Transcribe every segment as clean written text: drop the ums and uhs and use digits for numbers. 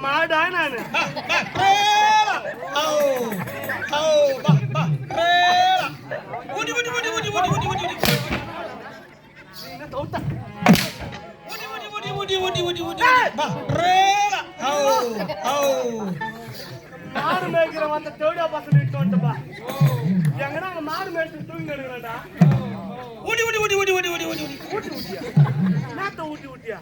மாடா நானு மாடு மேய்க்கிற வந்து தேடியா பசங்க இட்டு வந்துப்பா எங்கன்னா அங்க மாடு மேய்ச்சி தூங்கி எடுக்கிறடா ஊட்டி ஊட்டி ஊட்டி ஊட்டி ஊட்டி ஊட்டி ஊட்டி ஊட்டி ஊட்டியா நாத்த ஊட்டி ஊட்டியா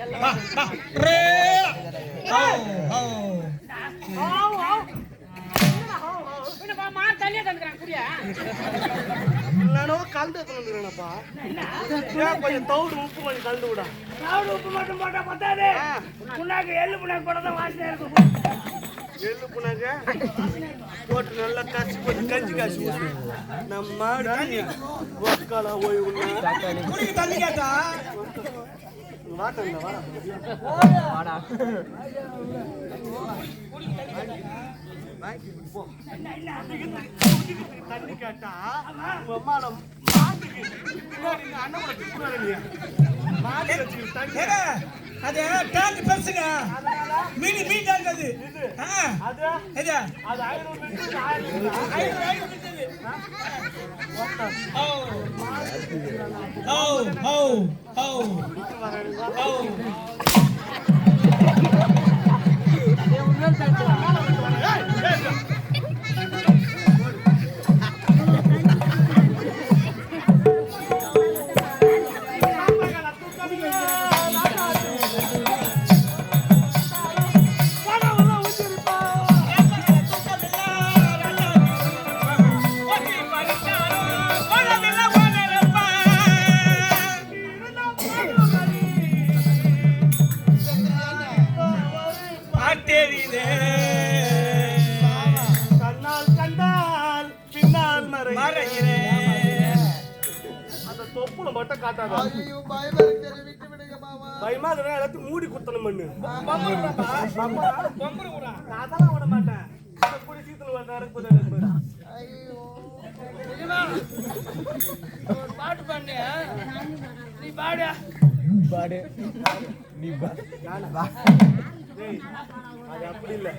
கலந்து வந்துக்கிறேனப்பா கொஞ்சம் தவிடு உப்பு கொஞ்சம் கலந்து விடா தவிடு உப்பு மட்டும் போட்டா பத்தாது புண்ணாக்கு எள்ளு புண்ணாக்கு போட்டதான் வாசனை இருக்கும் எள்ளு புண்ணாக்கு போட்டு நல்லா காய்ச்சி போட்டு கஞ்சி காய்ச்சி ஊற்றி நம்ம மாடு ஒக்கால ஓய்வு தண்ணி கேட்டா வாடா தண்ணி கேட்டா மாடம் அது டேங்க் பெருசுங்க மீன் மீன் டேங்க் அது அது அது 500 பயமா எல்லாத்தையும் மூடி குத்தணும் பண்ணு அதெல்லாம் விட மாட்டேன் பாட்டு பண்ணு நீ பாடு பாடு நீ அது அப்படி இல்ல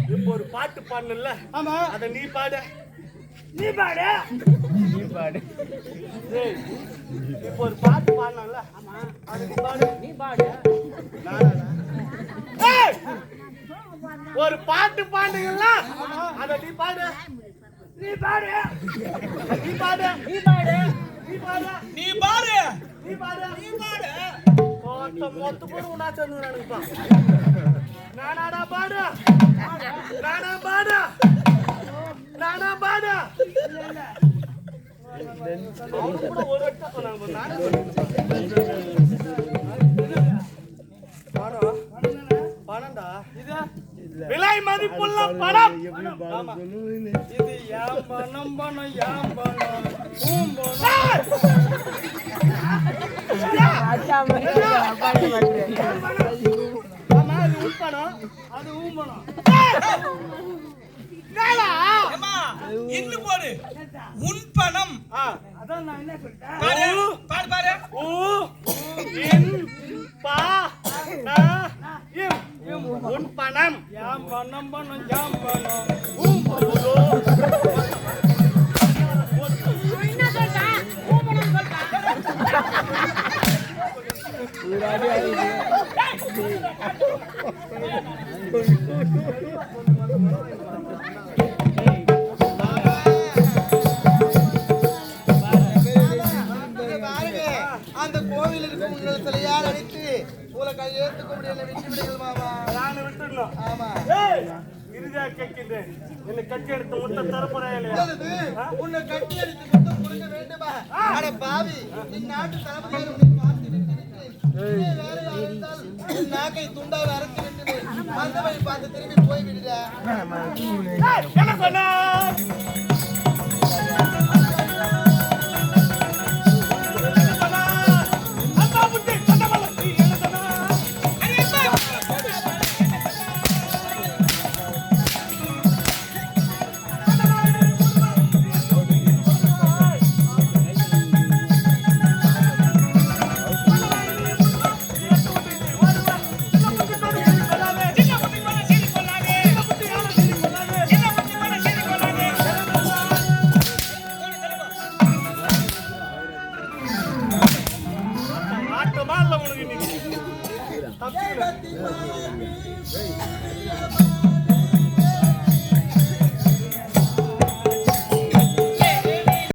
இப்போ ஒரு பாட்டு பாடணும்ல ஆமா அத நீ பாடு நீ பாடு நீ பாடு இப்போ ஒரு பாட்டு பாடணும்ல ஆமா அது நீ பாடு நீ பாடு ஒரு பாட்டு பாடுங்களா அத நீ பாடு நீ பாடு நீ பாடு நீ பாடு நீ பாடு நீ பாடு நீ பாடு நீ பாடு மொத்த போடு உனா சொன்னு நினைப்பா நானாடா பாடு நானா பாடு நானா பாடு ஒரு வட்டம் சொன்னாங்க பணம் பணம்டா இது விலை மதிப்புள்ள பணம் இது யாம் பணம் பணம் யாம் பணம் அது ஊம்பணும் இன்னும் போடு உன் பணம் அதான் நான் என்ன சொல்லிட்டேன் பாரு பாரு உன் பணம் யாம் பணம் பணம் யாம் பணம் அந்த கோவிலுக்கு உங்கள் தலையால் அடித்து உங்களை ஏற்றுக்க முடியல விட்டு விடுங்கள் மாமா நான் விட்டுடணும் ஆமா இறுதியா கேட்கின்றேன் என்னை கட்டி எடுத்து முட்டை தரப்போறேன் உன்னை கட்டி எடுத்து முட்டை கொடுக்க வேண்டுமா அட பாவி இந்நாட்டு தளபதியார் உன்னை பார்த்து விட்டு வேற யாருந்தால் உன் நாக்கை துண்டாவை அரைத்து விட்டு அந்த வழி பார்த்து திரும்பி போய் விடுடா என்ன சொன்ன கூட்டமா இல்ல உனக்கு நீ தப்பிக்கல